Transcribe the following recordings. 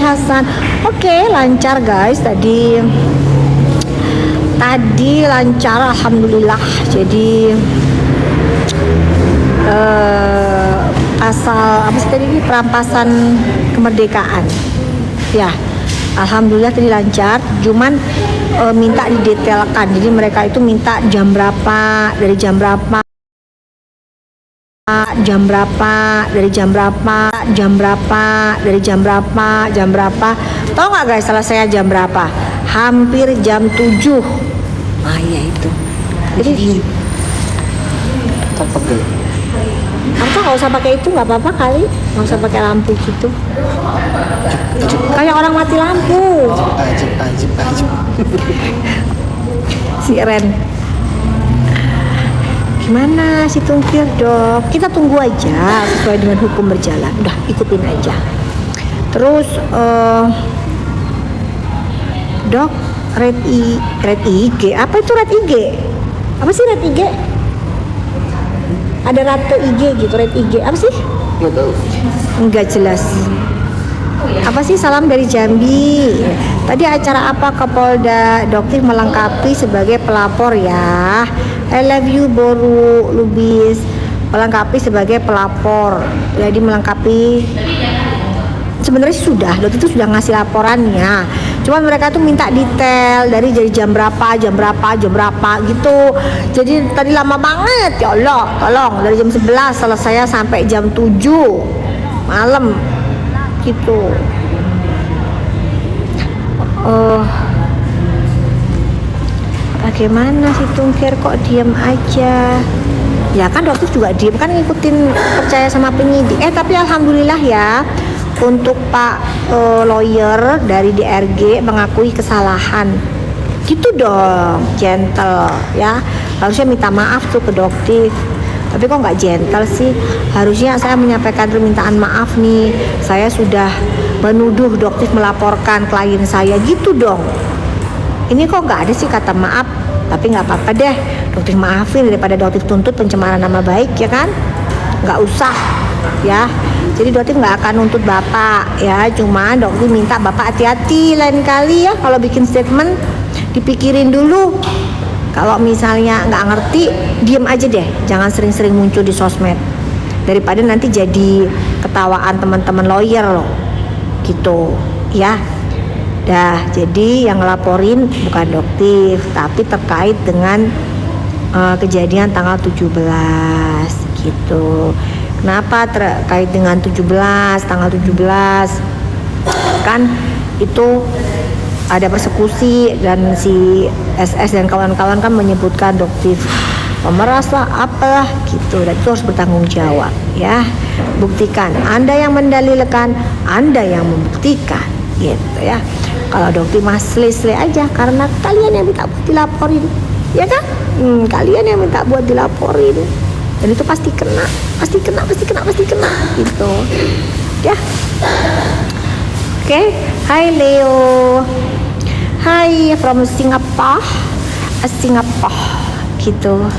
Hasan. Oke, lancar guys. Tadi lancar, alhamdulillah. Jadi asal apa sih tadi, perampasan kemerdekaan ya, alhamdulillah tadi lancar. Cuman minta didetailkan, jadi mereka itu minta jam berapa, dari jam berapa, jam berapa, dari jam berapa, jam berapa, dari jam berapa, jam berapa. Tahu nggak guys, selesai jam berapa? Hampir jam 7. Ah iya itu. Jadi apa, nggak usah pakai itu, nggak apa-apa kali, nggak usah pakai lampu gitu, kayak orang mati lampu. Si Ren gimana si Tungkir? Dok, kita tunggu aja sesuai dengan hukum berjalan, udah ikutin aja. Terus dok, red IG, apa itu red IG? Apa sih red IG? Ada rate IG gitu, red IG apa sih? Nggak tahu. Nggak jelas. Apa sih? Salam dari Jambi. Tadi acara apa Kapolda Doktif melengkapi sebagai pelapor ya. I love you Boru Lubis. Melengkapi sebagai pelapor. Jadi melengkapi. Sebenarnya sudah, Doktif itu sudah ngasih laporannya. Cuman mereka tuh minta detail dari jam berapa, jam berapa, jam berapa gitu. Jadi tadi lama banget, ya Allah, tolong dari jam 11 selesai sampai jam 7 malam gitu. Bagaimana si Tungkir kok diam aja? Ya kan Dokter juga diam, kan ngikutin, percaya sama penyidik. Tapi alhamdulillah ya, untuk Pak lawyer dari DRG mengakui kesalahan. Gitu dong, gentle ya. Harusnya minta maaf tuh ke Doktif. Tapi kok nggak gentle sih? Harusnya saya menyampaikan permintaan maaf nih. Saya sudah menuduh Doktif melaporkan klien saya, gitu dong. Ini kok nggak ada sih kata maaf? Tapi nggak apa-apa deh, Doktif maafin daripada Doktif tuntut pencemaran nama baik, ya kan? Nggak usah ya. Jadi Doktif nggak akan nuntut Bapak ya, cuma Doktif minta Bapak hati-hati lain kali ya kalau bikin statement, dipikirin dulu. Kalau misalnya nggak ngerti, diem aja deh, jangan sering-sering muncul di sosmed, daripada nanti jadi ketawaan teman-teman lawyer loh, gitu ya. Dah, jadi yang ngelaporin bukan Doktif, tapi terkait dengan kejadian tanggal 17 gitu. Kenapa terkait dengan 17, tanggal 17? Kan itu ada persekusi dan si SS dan kawan-kawan kan menyebutkan Doktif pemeras lah, apalah gitu, dan itu harus bertanggung jawab ya. Buktikan, Anda yang mendalilkan, Anda yang membuktikan gitu ya. Kalau Doktif mah sle-sle aja karena kalian yang minta buat dilaporin, ya kan? Kalian yang minta buat dilaporin. Dan itu pasti kena gitu ya. Oke. Hai Leo, hai from Singapore gitu.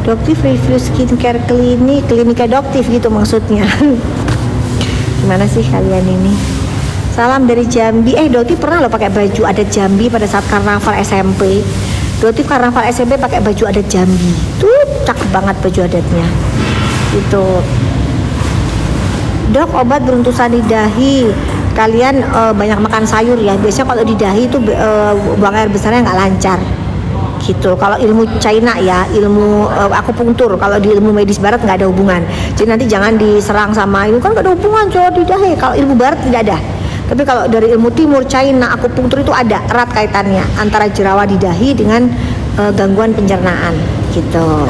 Doktif review skincare kliniknya Doktif gitu maksudnya. Gimana sih kalian ini? Salam dari Jambi. Doktif pernah loh pakai baju adat Jambi pada saat karnaval SMP. Doktif karnaval SMP pakai baju adat Jambi. Tuh cakep banget baju adatnya. Itu. Dok, obat beruntusan di dahi. Kalian banyak makan sayur ya. Biasanya kalau di dahi itu buang air besarnya nggak lancar. Gitu. Kalau ilmu China ya, ilmu akupunktur. Kalau di ilmu medis barat nggak ada hubungan. Jadi nanti jangan diserang sama itu kan nggak ada hubungan cowok di dahi. Kalau ilmu barat tidak ada. Tapi kalau dari ilmu timur China, akupunktur itu ada erat kaitannya antara jerawat di dahi dengan gangguan pencernaan gitu.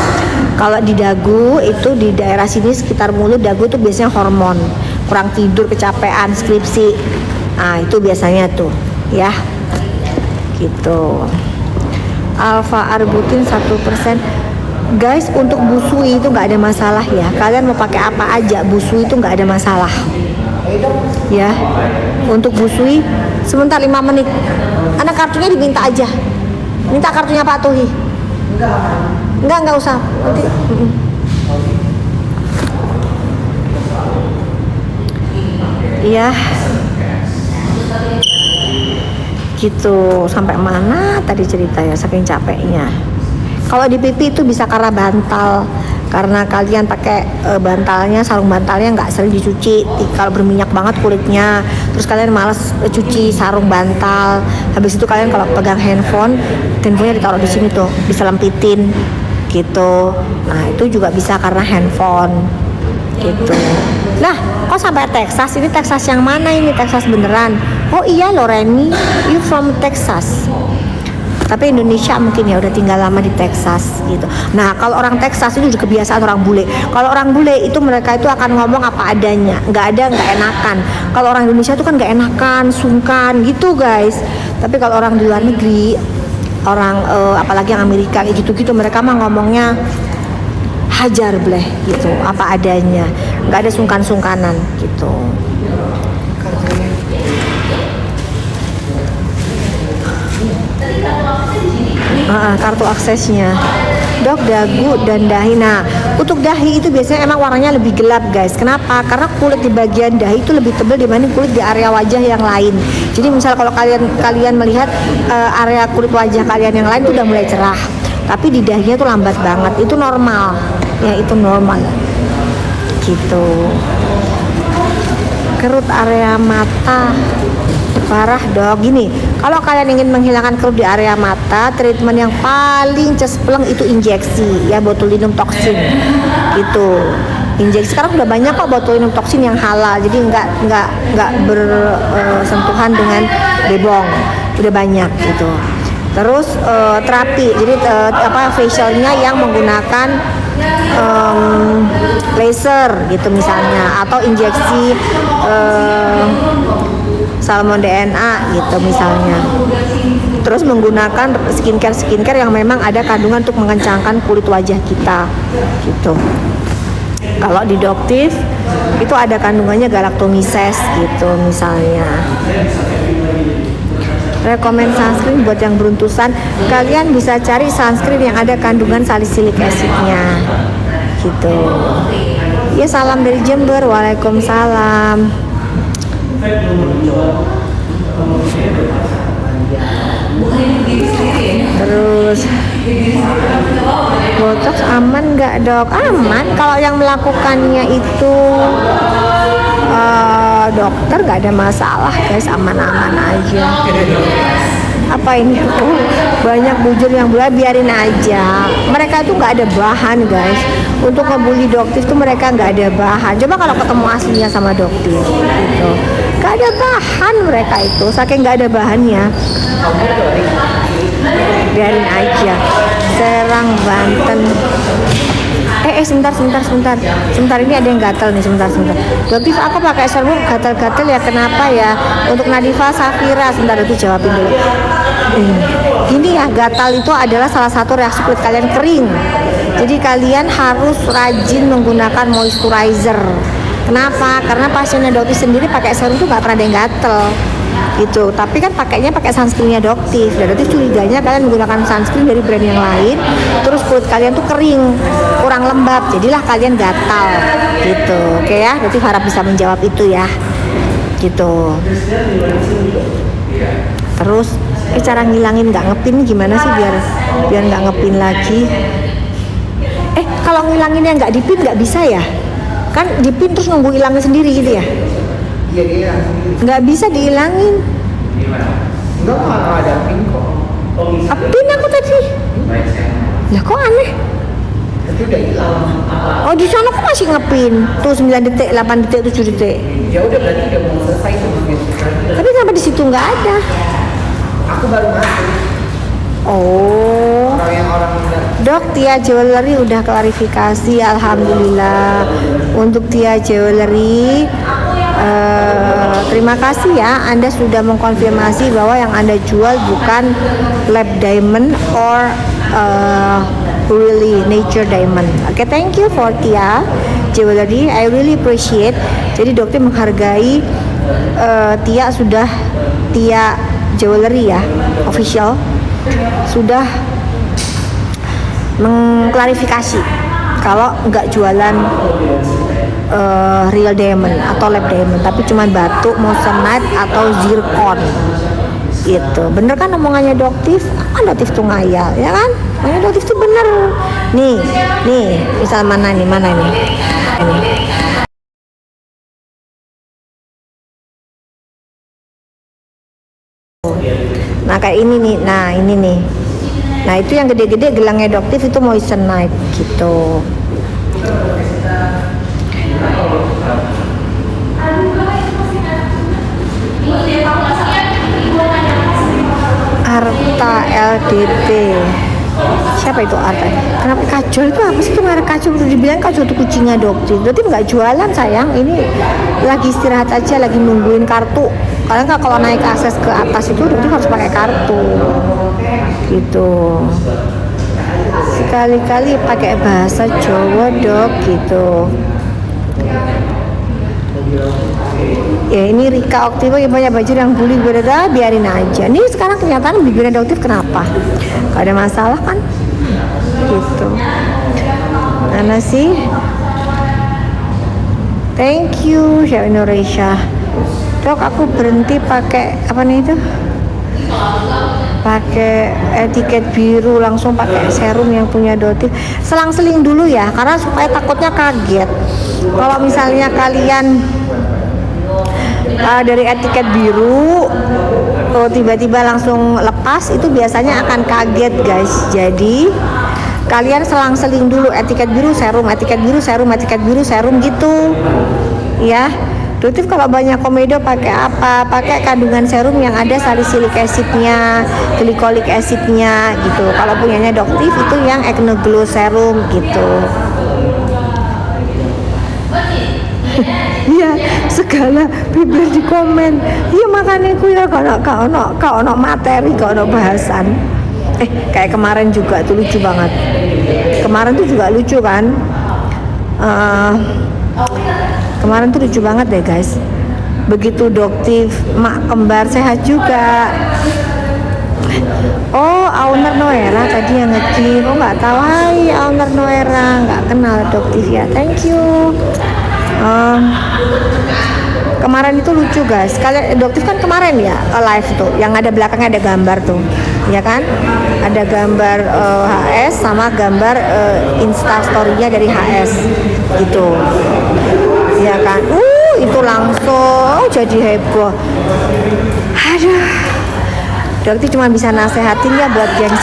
Kalau di dagu itu di daerah sini sekitar mulut dagu itu biasanya hormon, kurang tidur, kecapean, skripsi. Nah, itu biasanya tuh ya. Gitu. Alpha arbutin 1%. Guys, untuk busui itu nggak ada masalah ya. Kalian mau pakai apa aja, busui itu nggak ada masalah. Ya, untuk busui sebentar 5 menit. Anak kartunya diminta aja. Minta kartunya Pak Tuhi. Enggak usah. Nanti. ya gitu. Sampai mana tadi cerita ya, saking capeknya. Kalau di pipi itu bisa karena bantal, karena kalian pakai bantalnya, sarung bantalnya nggak sering dicuci. Kalau berminyak banget kulitnya, terus kalian malas cuci sarung bantal, habis itu kalian kalau pegang handphonenya ditaruh di sini tuh, diselempitin gitu. Nah itu juga bisa karena handphone gitu. Nah, kok sampai Texas? Ini Texas yang mana ini? Texas beneran? Oh iya loh Reni, you from Texas. Tapi Indonesia mungkin ya udah tinggal lama di Texas gitu. Nah, kalau orang Texas itu udah kebiasaan orang bule. Kalau orang bule itu mereka itu akan ngomong apa adanya, nggak enakan. Kalau orang Indonesia itu kan nggak enakan, sungkan gitu guys. Tapi kalau orang di luar negeri, orang apalagi yang Amerika gitu-gitu, mereka mah ngomongnya hajar bleh gitu, apa adanya, nggak ada sungkan-sungkanan gitu. Kartu aksesnya, dok, dagu dan dahi. Nah, untuk dahi itu biasanya emang warnanya lebih gelap guys. Kenapa? Karena kulit di bagian dahi itu lebih tebal dibanding kulit di area wajah yang lain. Jadi misal kalau kalian melihat area kulit wajah kalian yang lain itu udah mulai cerah, tapi di dahinya tuh lambat banget. Itu normal ya, itu normal gitu. Kerut area mata parah dok. Gini, kalau kalian ingin menghilangkan kerut di area mata, treatment yang paling cespleng itu injeksi ya, botulinum toksin gitu. Injeksi sekarang udah banyak kok botulinum toksin yang halal, jadi nggak bersentuhan dengan bebong, udah banyak gitu. Terus terapi, jadi facialnya yang menggunakan laser gitu misalnya, atau injeksi salmon DNA gitu misalnya. Terus menggunakan skincare yang memang ada kandungan untuk mengencangkan kulit wajah kita gitu. Kalau di Doctive itu ada kandungannya galactomyces gitu misalnya. Rekomen sunscreen buat yang beruntusan, kalian bisa cari sunscreen yang ada kandungan salicylic acidnya gitu. Ya, salam dari Jember. Waalaikumsalam. Terus botox aman nggak dok? Aman kalau yang melakukannya itu dokter, nggak ada masalah guys, aman-aman aja. Apa ini? Banyak bujur yang bully, biarin aja. Mereka itu nggak ada bahan guys. Untuk ngebully Doctive tuh mereka nggak ada bahan. Coba kalau ketemu aslinya sama Doctive gitu, nggak ada bahan mereka itu, saking nggak ada bahannya. Biarin aja. Serang Banten. Sebentar, ini ada yang gatal nih, sebentar. Doctive aku pakai serum gatal-gatal ya, kenapa ya? Untuk Nadifa Safira, sebentar itu jawabin dulu. Gini ya, gatal itu adalah salah satu reaksi kulit kalian kering. Jadi kalian harus rajin menggunakan moisturizer. Kenapa? Karena pasiennya Doctive sendiri pakai serum tuh nggak pernah ada yang gatel gitu, tapi kan pakainya pakai sunscreennya Doctive. Dan Doctive curiganya kalian menggunakan sunscreen dari brand yang lain, terus kulit kalian tuh kering, kurang lembab, jadilah kalian gatal gitu. Oke ya, Doctive harap bisa menjawab itu ya gitu. Terus cara ngilangin nggak ngepin gimana sih biar nggak ngepin lagi? Kalau ngilanginnya nggak dipin nggak bisa ya? Kan dipin terus nunggu hilangnya sendiri gitu ya? Iya, dia hilang sendiri. Nggak bisa dihilangin. Enggak, ada pin kok. Pin aku tadi. Lah kok aneh? Itu udah hilang. Oh, di sana kok masih ngepin? Tuh 9 detik, 8 detik, 7 detik. Ya udah, berarti udah mau selesai tuh. Tapi kenapa di situ nggak ada? Aku baru masuk. Oh. Kalau yang orang udah. Dok, Tia Jewelry udah klarifikasi, alhamdulillah. Untuk Tia Jewelry, terima kasih ya, Anda sudah mengkonfirmasi bahwa yang Anda jual bukan lab diamond or really nature diamond. Oke, thank you for Tia Jewelry, I really appreciate. Jadi dokter menghargai Tia Jewelry ya, official sudah mengklarifikasi kalau nggak jualan real diamond atau lab diamond, tapi cuma batu moissanite atau zircon. Itu bener kan omongannya Doktif? Kan Doktif tuh ngayal, ya kan? Omongannya Doktif tuh bener. Nih, misal mana nih? Ini. Nah kayak ini nih, ini nih. Nah itu yang gede-gede gelangnya Doktif itu moissanite gitu. Arta LDP. Siapa itu Arta? Kenapa kacau itu apa sih, itu merek kacau? Udah dibilang kacau itu kucingnya Doktif. Berarti nggak jualan sayang. Ini lagi istirahat aja, lagi nungguin kartu. Karena nggak, kalau naik akses ke atas itu Doktif harus pakai kartu. Gitu. Sekali-kali pakai bahasa Jawa Dok gitu. Ya ini Rika Oktivo yang banyak baju yang bully gue, biarin aja. Ini sekarang kenyataan bibirnya Doktif kenapa? Gak ada masalah kan? Gitu. Mana sih? Thank you Chef Indonesia. Dok aku berhenti pakai apa nih itu? Pakai etiket biru, langsung pakai serum yang punya Doktif. Selang-seling dulu ya, karena supaya takutnya kaget. Kalau misalnya kalian dari etiket biru tiba-tiba langsung lepas, itu biasanya akan kaget guys. Jadi kalian selang-seling dulu, etiket biru serum, etiket biru serum, etiket biru serum gitu ya. Doktif kalau banyak komedo pakai apa? Pakai kandungan serum yang ada salicylic acidnya, glycolic acidnya gitu. Kalau punyanya Doktif itu yang Acne Glow serum gitu. Iya, segala bibir di komen. Iya makanya aku ya kau ono materi, kau ono bahasan. Kayak kemarin juga tuh lucu banget. Kemarin tuh juga lucu kan? Kemarin tuh lucu banget deh guys. Begitu Doktif mak kembar sehat juga. Oh, owner Noera tadi yang nge-keep. Oh nggak tahu, hai owner Noera, nggak kenal Doktif ya. Thank you. Kemarin itu lucu guys. Kalian Doktif kan kemarin ya live tuh, yang ada belakangnya ada gambar tuh, ya kan? Ada gambar HS sama gambar Insta story-nya dari HS gitu. Ya kan, itu langsung jadi heboh. Aduh, Doktif cuma bisa nasehatin ya buat geng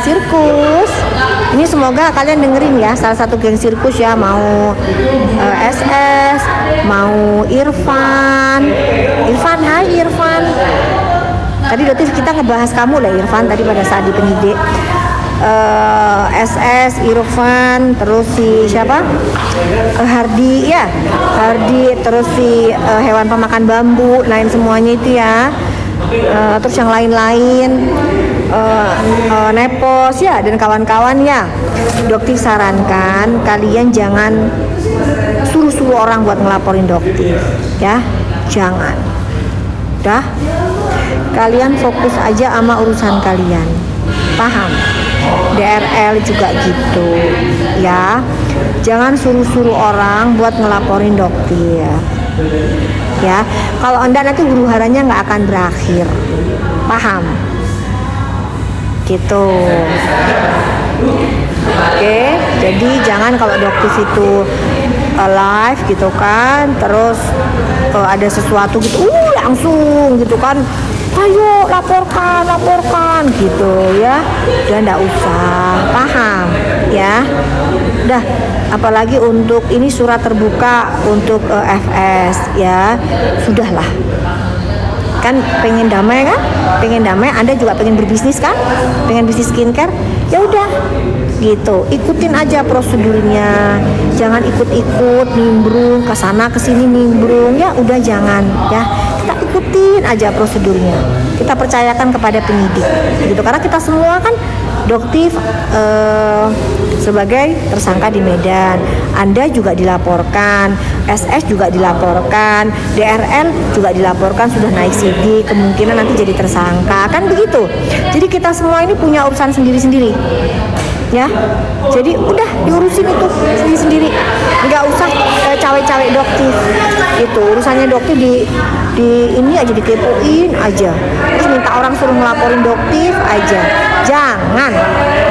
sirkus. Ini semoga kalian dengerin ya, salah satu geng sirkus ya, mau SS, mau Irfan. Hai Irfan. Tadi Doktif kita ngebahas kamu lah Irfan tadi pada saat di penyidik. SS, Irfan, terus si siapa? Hardi, terus si hewan pemakan bambu, lain semuanya itu ya. Terus yang lain-lain, Nepos ya dan kawan-kawan ya. Doktif sarankan kalian jangan suruh-suruh orang buat ngelaporin Doktif ya, jangan. Dah, kalian fokus aja sama urusan kalian, paham? DRL juga gitu ya, jangan suruh-suruh orang buat ngelaporin Doktif ya. Kalau Anda nanti huru-haranya nggak akan berakhir, paham gitu. Oke, jadi jangan kalau Doktif itu live gitu kan, terus ada sesuatu gitu langsung gitu kan, ayo laporkan gitu ya. Udah nggak usah, paham ya. Udah, apalagi untuk ini surat terbuka untuk FS ya, sudahlah. Kan pengen damai kan? Pengen damai, Anda juga pengen berbisnis kan? Pengen bisnis skincare? Ya udah gitu, ikutin aja prosedurnya. Jangan ikut-ikut nimbrung ke sana ke sini nimbrung. Ya udah jangan ya. Kita ikutin aja prosedurnya. Kita percayakan kepada penyidik. Gitu, karena kita semua kan Doktif sebagai tersangka di Medan, Anda juga dilaporkan, SS juga dilaporkan, DRL juga dilaporkan sudah naik sidik, kemungkinan nanti jadi tersangka, kan begitu. Jadi kita semua ini punya urusan sendiri-sendiri. ya. Jadi udah diurusin itu sendiri-sendiri, nggak usah cawe-cawe dokter itu. Urusannya dokter di ini aja, dikepoin aja, terus minta orang suruh ngelaporin dokter aja, jangan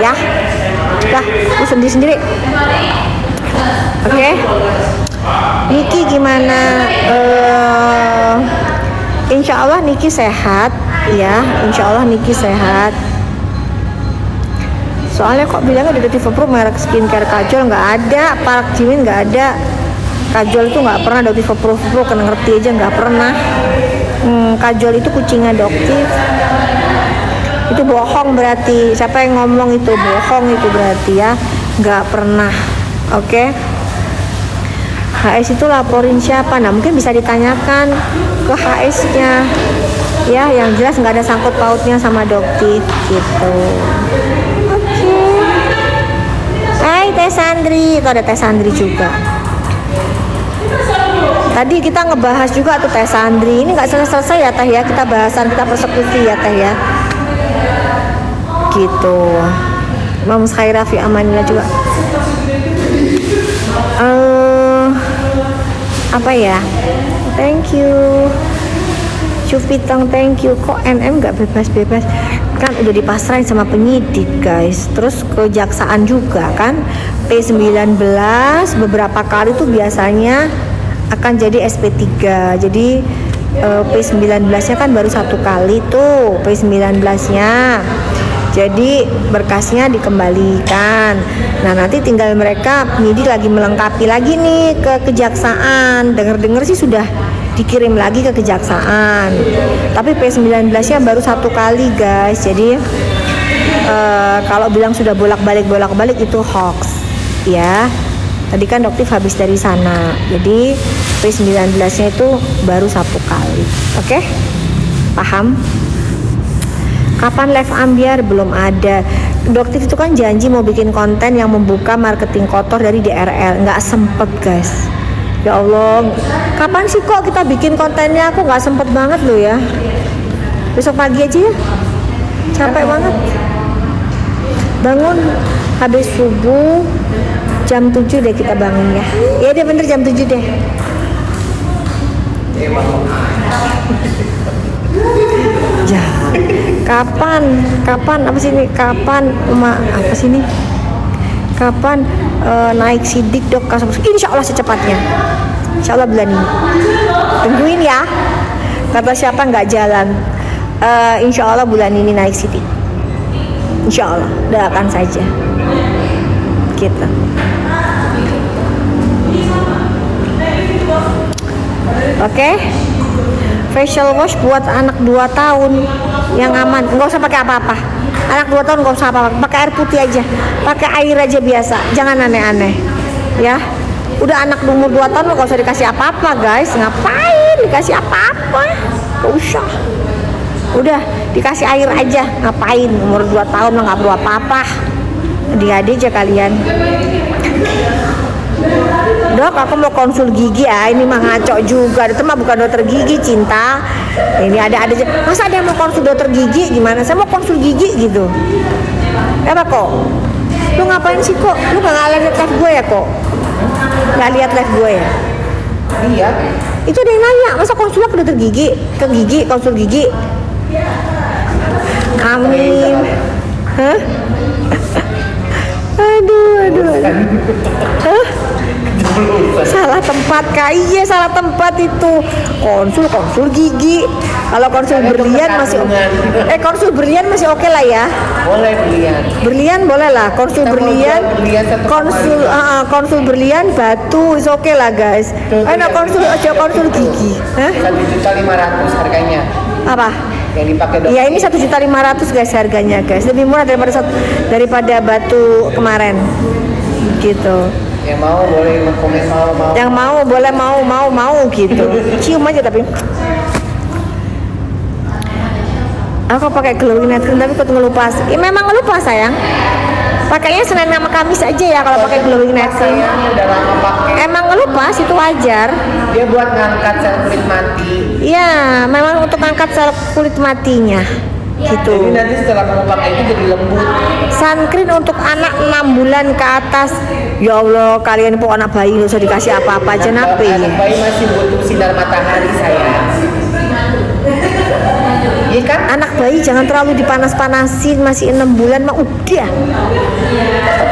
ya. Udah, lu sendiri-sendiri. Oke. Niki gimana? Insya Allah Niki sehat ya, Insya Allah Niki sehat. Soalnya kok bilangnya Detektif Pro merek skincare Kajol, nggak ada, Park Jimin nggak ada, Kajol itu nggak pernah, Detektif Pro kena ngerti aja nggak pernah. Kajol itu kucingnya Doktif. Itu bohong berarti, siapa yang ngomong itu bohong itu berarti ya, nggak pernah. Oke. HS itu laporin siapa? Nah mungkin bisa ditanyakan ke HS-nya ya, yang jelas nggak ada sangkut pautnya sama Doktif gitu. Hai Teh Sandri, itu ada Teh Sandri juga. Tadi kita ngebahas juga tuh Teh Sandri. Ini nggak selesai ya Teh ya, kita bahasan, kita persekusi ya Teh ya. Gitu. Mam Khaira fi amanillah juga. Apa ya? Thank you. Cupitang thank you. Kok NM nggak bebas-bebas? Kan udah dipasrahin sama penyidik guys, terus kejaksaan juga kan. P19 beberapa kali tuh biasanya akan jadi SP3, jadi P19 nya kan baru satu kali tuh P19 nya, jadi berkasnya dikembalikan. Nah nanti tinggal mereka penyidik lagi melengkapi lagi nih ke kejaksaan. Dengar-dengar sih sudah dikirim lagi ke kejaksaan, tapi P19 nya baru satu kali guys. Jadi kalau bilang sudah bolak-balik itu hoax ya. Tadi kan Doktif habis dari sana, jadi P19 nya itu baru satu kali. Oke? Paham? Kapan live ambiar? Belum ada. Doktif itu kan janji mau bikin konten yang membuka marketing kotor dari DRL, nggak sempet guys. Ya Allah, kapan sih kok kita bikin kontennya? Aku nggak sempet banget loh ya. Besok pagi aja ya. Capek banget. Bangun habis subuh jam 7 deh kita bangun ya. Iya deh bener jam 7 deh. Ya. Kapan apa sih ini? Kapan apa sih ini? Kapan naik sidik Dok kasus? Insya Allah secepatnya. Insya Allah bulan ini. Tungguin ya. Kata siapa nggak jalan. Insya Allah bulan ini naik sidik. Insya Allah. Doakan saja. Gitu. Oke. Facial wash buat anak 2 tahun yang aman. Nggak usah pakai apa-apa. Anak 2 tahun nggak usah apa-apa, pakai air putih aja, pakai air aja biasa, jangan aneh-aneh ya. Udah anak umur 2 tahun nggak usah dikasih apa-apa guys. Ngapain dikasih apa-apa? Nggak usah. Udah dikasih air aja, ngapain? Umur 2 tahun nggak perlu apa-apa. Adik-adik aja kalian. Dok, aku mau konsul gigi ya. Ini mah ngaco juga. Itu mah bukan dokter gigi, cinta. Ini ada masa ada yang mau konsul dokter gigi? Gimana? Saya mau konsul gigi gitu. Apa kok? Lu ngapain sih kok? Lu nggak lihat live gue ya kok? Nggak lihat live gue ya? Iya. Itu ada yang nanya, masa konsulnya ke dokter gigi? Ke gigi, konsul gigi? Amin. Hah? Aduh. Hah? Salah tempat Kak. Iya salah tempat itu. Konsul gigi. Kalau konsul berlian masih konsul berlian masih oke lah ya. Boleh berlian. Berlian boleh lah. Konsul berlian. Konsul berlian batu is oke lah guys. Ayo konsul gigi. Hah? 1.500.000 harganya. Apa? Yang dipakai Iya ini 1.500.000 guys harganya guys. Lebih murah daripada batu kemarin. Gitu. Yang mau boleh komen, mau. Yang mau boleh mau gitu. Cium aja tapi. Aku pakai glowing night cream tapi ikut ngelupas. Memang ngelupas sayang. Pakainya Senin sama Kamis aja ya kalau pakai glowing night cream. Udah lama pakai. Emang ngelupas itu wajar. Dia buat ngangkat sel kulit mati. Iya, memang untuk ngangkat sel kulit matinya. gitu. Jadi nanti setelah kamu pakai itu jadi lembut. Sunscreen untuk anak 6 bulan ke atas. Ya Allah, kalian pun anak bayi nggak usah dikasih apa-apa aja nape ya. Anak bayi masih butuh sinar matahari sayang. Iya kan? Anak bayi jangan terlalu dipanas-panasin, masih 6 bulan mah udah.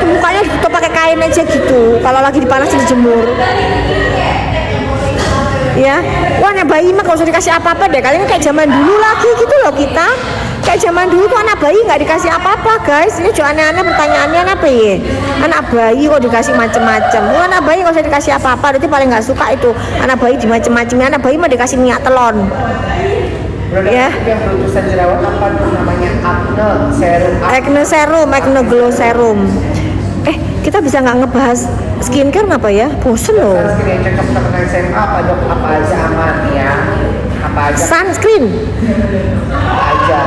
Itu mukanya ditutup pakai kain aja gitu. Kalau lagi dipanasin dijemur. Ya, wah anak bayi mah kalau usah dikasih apa-apa deh. Kalian kayak zaman dulu lagi gitu loh kita. Kayak zaman dulu tuh anak bayi nggak dikasih apa-apa guys. Ini cuma aneh-aneh pertanyaannya apa ya? Anak bayi kok dikasih macem-macem. Wah anak bayi nggak usah dikasih apa-apa. Berarti paling nggak suka itu anak bayi di macem-macemnya. Anak bayi mah dikasih minyak telon. Ya. Yang berurusan jerawat apa tuh namanya? Acne serum. Acne glow serum. Kita bisa nggak ngebahas skincare apa ya? Bosen loh. Sunscreen yang cocok untuk anak SMA apa dok? Apa aja aman ya? Apa aja? Sunscreen. Apa aja?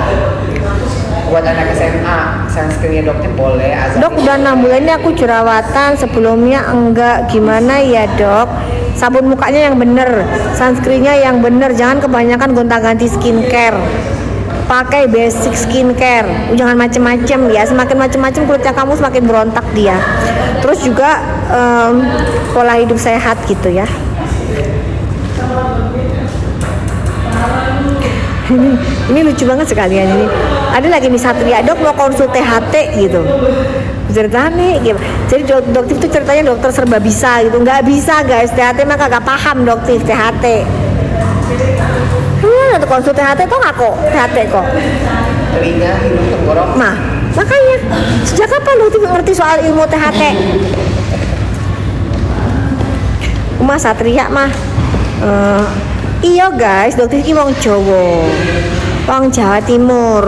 Buat anak SMA, sunscreennya dokter boleh. Dok udah 6 bulan ini aku jerawatan, sebelumnya enggak. Gimana ya dok? Sabun mukanya yang bener, sunscreennya yang bener, jangan kebanyakan gonta-ganti skincare. Pakai basic skincare, jangan macem-macem ya. Semakin macem-macem kulitnya kamu semakin berontak dia. Terus juga pola hidup sehat gitu ya. Ini lucu banget sekalian ini. Ada lagi nih Satria, dok mau konsul THT gitu. Ceritanya gitu. Jadi dokter itu ceritanya dokter serba bisa gitu. Nggak bisa guys, THT mah kagak paham dokter THT. Untuk konsul THT tuh nggak kok THT kok. Telinga, hidung, tenggorok. Nah, makanya sejak kapan dokter ngerti soal ilmu THT? Mas Satria mah iya guys, dokter iki wong Jawa. Wong Jawa Timur.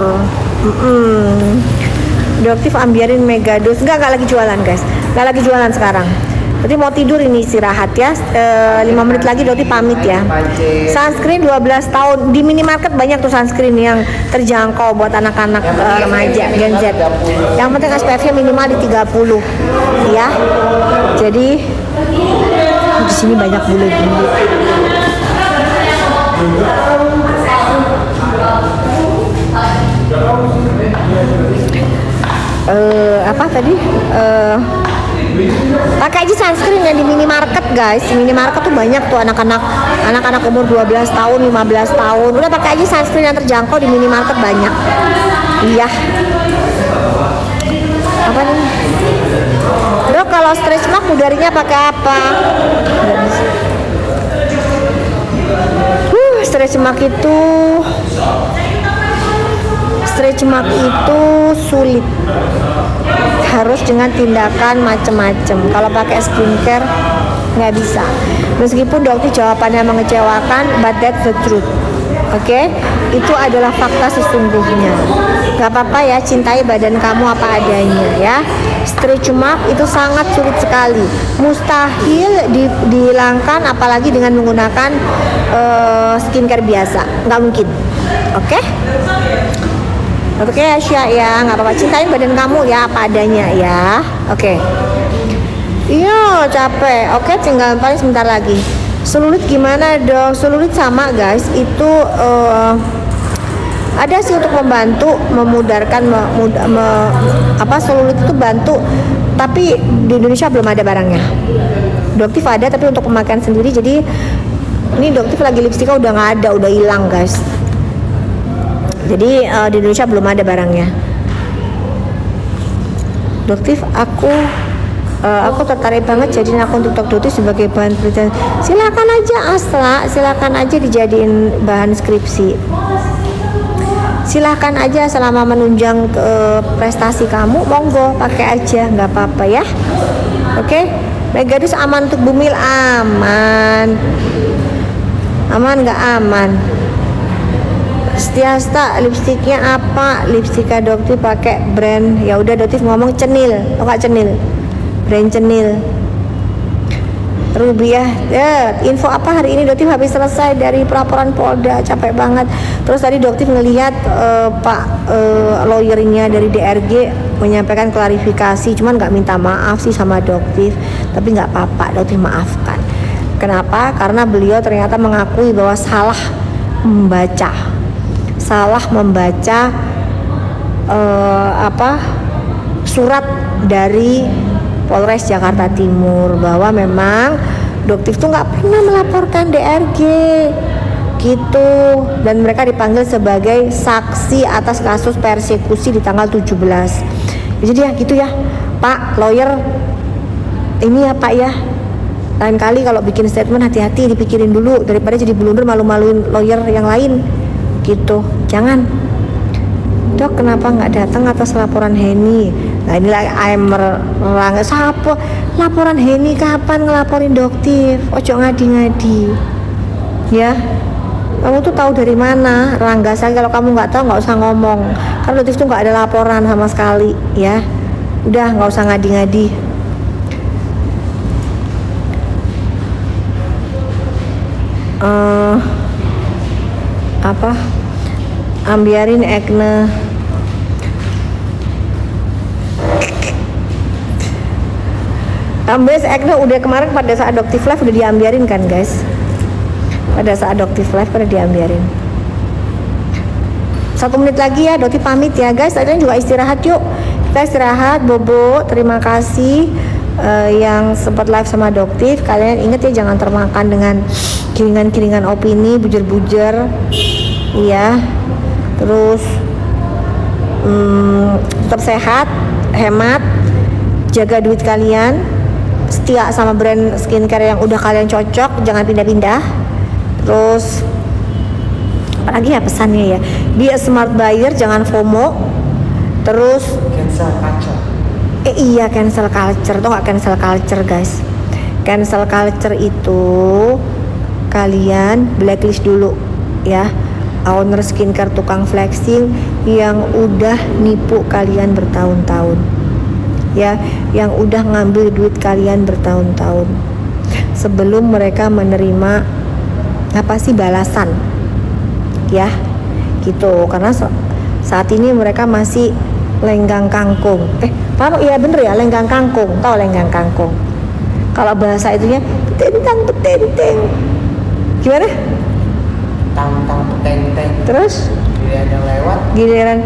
Dokter ambiarin megados. Enggak lagi jualan guys. Enggak lagi jualan sekarang. Berarti mau tidur ini istirahat ya. 5 menit lagi dokter pamit ya. Sunscreen 12 tahun di minimarket banyak tuh sunscreen yang terjangkau buat anak-anak remaja Gen Z. Yang penting SPF-nya minimal di 30 ya. Jadi di sini banyak bule-bule. Apa tadi? Pakai aja sunscreen yang di minimarket guys. Di minimarket tuh banyak tuh anak-anak umur 12 tahun, 15 tahun. Udah pakai aja sunscreen yang terjangkau di minimarket banyak. Iya. Apa nih? Dok kalau stretch mark udarinya pakai apa? Stretch mark itu sulit, harus dengan tindakan macem-macem. Kalau pakai skincare nggak bisa. Meskipun dokter jawabannya mengecewakan, but that's the truth. Oke, itu adalah fakta sesungguhnya. Gak apa-apa ya, cintai badan kamu apa adanya ya. Stretch mark itu sangat sulit sekali, mustahil dihilangkan apalagi dengan menggunakan skincare biasa, nggak mungkin. Oke? Oke Asya ya, nggak apa-apa, cintain badan kamu ya apa adanya ya. Oke. Iya capek. Oke, tinggal paling sebentar lagi. Selulit gimana dong? Selulit sama guys, itu ada sih untuk membantu memudarkan selulit itu bantu, tapi di Indonesia belum ada barangnya. Doktif ada tapi untuk pemakaian sendiri. Jadi ini Doktif lagi lipstika udah nggak ada, udah hilang guys. Jadi di Indonesia belum ada barangnya. Doktif aku tertarik banget jadiin akun TikTok Doktif sebagai bahan penelitian. Silakan aja Asla, silakan aja dijadiin bahan skripsi. Silahkan aja selama menunjang prestasi kamu, monggo pakai aja, nggak apa-apa ya. Oke, Megadus aman untuk bumil? Aman nggak aman? Setiasta lipstiknya apa? Lipstika Doktif pakai brand, ya udah Doktif ngomong Cenil, nggak Cenil, brand Cenil. Rubiah ya, info apa hari ini? Doktif habis selesai dari pelaporan Polda, capek banget. Terus tadi Doktif ngelihat Pak lawyernya dari DRG menyampaikan klarifikasi, cuman nggak minta maaf sih sama Doktif, tapi nggak apa-apa, Doktif maafkan. Kenapa? Karena beliau ternyata mengakui bahwa salah membaca surat dari Polres Jakarta Timur bahwa memang Doktif tuh nggak pernah melaporkan DRG gitu, dan mereka dipanggil sebagai saksi atas kasus persekusi di tanggal 17. Jadi ya gitu ya Pak lawyer, ini ya Pak ya, lain kali kalau bikin statement hati-hati, dipikirin dulu daripada jadi blunder malu-maluin lawyer yang lain gitu. Jangan, Dok kenapa nggak datang atas laporan Heni? Nah inilah I'm merangga siapa laporan Heni, kapan ngelaporin Doktif? Ojo ngadi-ngadi ya. Kamu tuh tahu dari mana Rangga? Saya kalau kamu nggak tahu nggak usah ngomong, kan Doktif tuh nggak ada laporan sama sekali ya. Udah nggak usah ngadi-ngadi. Ambiarin Ekne. Ambes Ekne udah kemarin pada saat Adoptive Life udah diambiarin kan guys. Pada saat Adoptive Life pada diambiarin. 1 menit lagi ya, Doti pamit ya guys. Kalian juga istirahat yuk. Kita istirahat. Bobo, terima kasih yang sempat live sama Adoptive. Kalian inget ya, jangan termakan dengan kiringan-kiringan opini, bujer-bujer. Iya. Terus tetap sehat, hemat, jaga duit kalian, setia sama brand skincare yang udah kalian cocok, jangan pindah-pindah. Terus apalagi ya pesannya ya, be a smart buyer, jangan FOMO. Terus cancel culture. Iya, cancel culture. Tuh nggak cancel culture guys, cancel culture itu kalian blacklist dulu ya owner skincare tukang flexing yang udah nipu kalian bertahun-tahun ya, yang udah ngambil duit kalian bertahun-tahun sebelum mereka menerima balasan ya gitu. Karena saat ini mereka masih lenggang kangkung. Paham? Iya bener ya, lenggang kangkung. Tahu lenggang kangkung? Kalau bahasa itunya petentang. Gimana? Tang-tang petenteng. Terus? Giliran yang lewat. Giliran,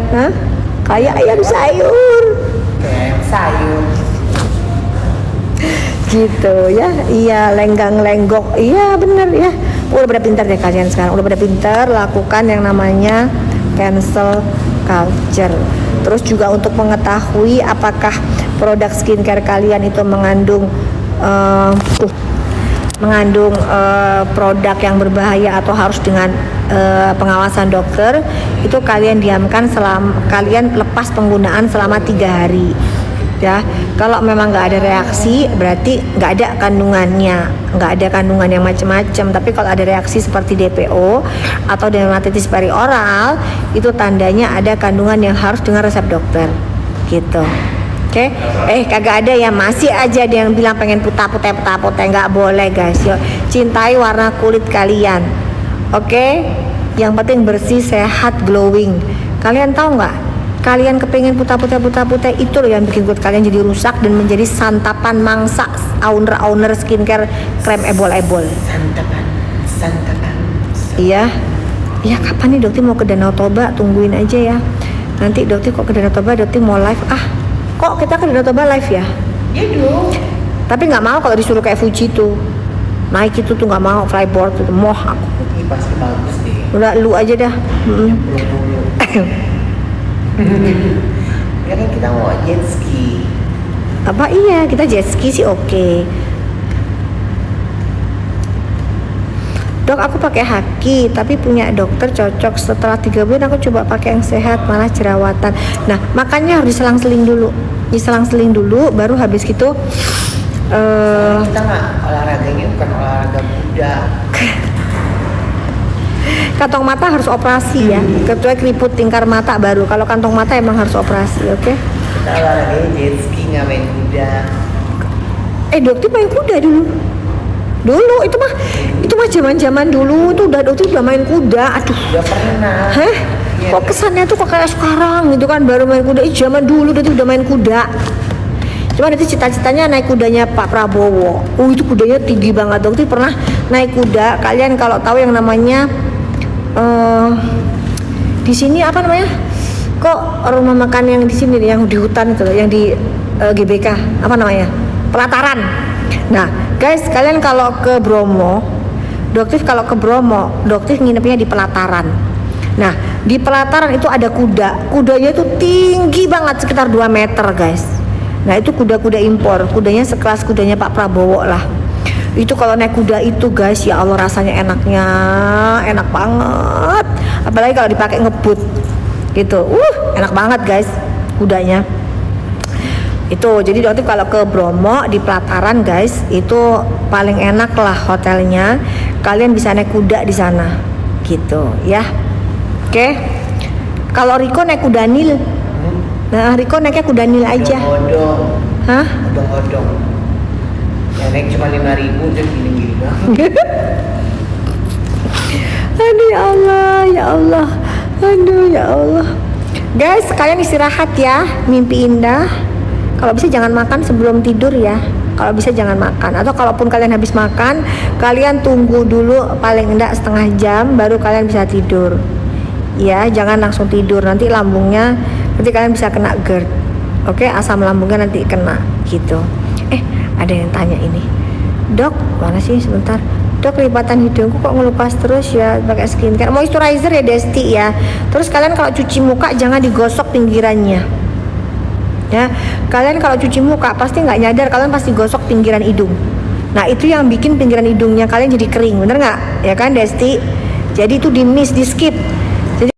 kayak ayam sayur. Kayak ayam sayur. Gitu ya. Iya, lenggang-lenggok. Iya bener ya. Udah pada pintar deh kalian sekarang. Udah pada pintar lakukan yang namanya cancel culture. Terus juga untuk mengetahui apakah produk skincare kalian itu mengandung produk yang berbahaya atau harus dengan pengawasan dokter, itu kalian diamkan kalian lepas penggunaan selama 3 hari ya. Kalau memang nggak ada reaksi berarti nggak ada kandungan yang macam-macam. Tapi kalau ada reaksi seperti DPO atau dermatitis perioral, itu tandanya ada kandungan yang harus dengan resep dokter gitu. Oke, kagak ada ya, masih aja ada yang bilang pengen putih, nggak boleh guys. Yuk, cintai warna kulit kalian. Oke, yang penting bersih, sehat, glowing. Kalian tahu nggak? Kalian kepengen putih itu loh yang bikin kulit kalian jadi rusak dan menjadi santapan mangsa owner skincare krem ebol-ebol. Santapan. Iya, kapan nih Dokti mau ke Danau Toba? Tungguin aja ya. Nanti Dokti kok ke Danau Toba, Dokti mau live. Kok kita ke Danau Toba live ya? Iya dong. Tapi nggak mau kalau disuruh kayak Fuji tuh, naik itu tuh nggak mau, flyboard itu moh aku. Ini pasti bagus deh. Udah lu aja dah. Ya kan kita mau jet ski. Iya kita jet ski sih oke. Dok aku pakai haki tapi punya dokter cocok, setelah 3 bulan aku coba pakai yang sehat malah jerawatan. Nah makanya harus diselang-seling dulu baru habis gitu Kita nggak olahraganya bukan olahraga muda. kantong mata harus operasi ya, kecuali keriput tingkar mata baru. Kalau kantong mata emang harus operasi, oke? Kita olahraganya jet ski, nggak main kuda. Dokter main kuda dulu itu mah zaman dulu tuh Dokter udah main kuda. Aduh, Udah pernah. heh, Iya. kok kesannya tuh kok kayak sekarang gitu kan baru main kuda. Zaman dulu Dokter udah main kuda. Cuma itu cita-citanya naik kudanya Pak Prabowo. Itu kudanya tinggi banget. Dokter pernah naik kuda. Kalian kalau tahu yang namanya di sini apa namanya, kok rumah makan yang di sini yang di hutan itu loh, yang di GBK apa namanya, Pelataran. Nah guys, kalian kalau ke Bromo, Doktif kalau ke Bromo, Doktif nginepnya di Pelataran. Nah di Pelataran itu ada kudanya itu tinggi banget sekitar 2 meter guys. Nah itu kuda-kuda impor, kudanya sekelas kudanya Pak Prabowo lah. Itu kalau naik kuda itu guys, ya Allah rasanya enak banget, apalagi kalau dipakai ngebut gitu, enak banget guys kudanya. Itu jadi Doktif kalau ke Bromo di Pelataran guys, itu paling enak lah hotelnya, kalian bisa naik kuda di sana gitu ya. Oke. Kalau Riko naik kuda Nil. Nah Riko naiknya kuda Nil aja. Odong-odong. Hah? Odong-odong. Ya naik cuma 5.000 udah gini-gini banget. Aduh ya Allah, ya Allah. Aduh ya Allah. Guys, kalian istirahat ya, mimpi indah. Kalau bisa jangan makan sebelum tidur ya. Kalau bisa jangan makan, atau kalaupun kalian habis makan, kalian tunggu dulu paling enggak setengah jam baru kalian bisa tidur. Ya, jangan langsung tidur, nanti lambungnya nanti kalian bisa kena GERD. Oke, asam lambungnya nanti kena gitu. Ada yang tanya ini, Dok, mana sih sebentar? Dok, lipatan hidungku kok ngelupas terus ya pakai skincare. Moisturizer ya Desti ya. Terus kalian kalau cuci muka jangan digosok pinggirannya. Ya, kalian kalau cuci muka pasti nggak nyadar kalian pasti gosok pinggiran hidung. Nah itu yang bikin pinggiran hidungnya kalian jadi kering, bener nggak? Ya kan Desti? Jadi itu di skip.